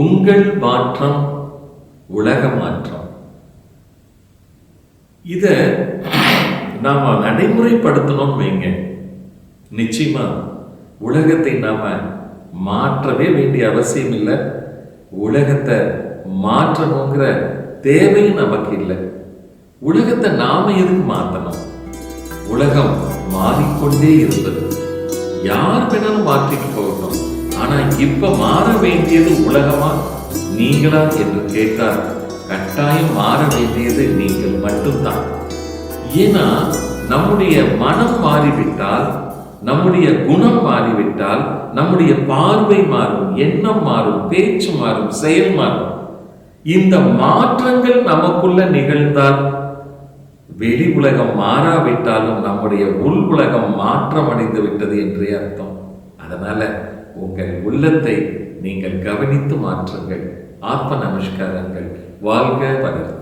உங்கள் மாற்றம் உலக மாற்றம். இத நாம நடைமுறைப்படுத்தணும்னு வைங்க, நிச்சயமா உலகத்தை நாம மாற்றவே வேண்டிய அவசியம் இல்லை. உலகத்தை மாற்றணுங்கிற தேவையும் நமக்கு இல்லை. உலகத்தை நாம எதுக்கு மாற்றணும்? உலகம் மாறிக்கொண்டே இருந்தது. யார் வேணாலும் மாற்றிட்டு போகணும். ஆனா இப்ப மாற வேண்டியது உலகமா நீங்களா என்று கேட்டால் கட்டாயம் மாற வேண்டியது நீங்கள் மட்டும்தான். ஏன்னா நம்முடைய மனம் மாறிவிட்டால், நம்முடைய குணம் மாறிவிட்டால், நம்முடைய பார்வை மாறும், எண்ணம் மாறும், பேச்சு மாறும், செயல் மாறும். இந்த மாற்றங்கள் நமக்குள்ள நிகழ்ந்தால் வெளி உலகம் மாறாவிட்டாலும் நம்முடைய உள் உலகம் மாற்றம் அடைந்து விட்டது என்றே அர்த்தம். அதனால உங்கள் உள்ளத்தை நீங்கள் கவனித்து மாற்றுங்கள். ஆத்ம நமஸ்காரங்கள். வாழ்க வளர்க.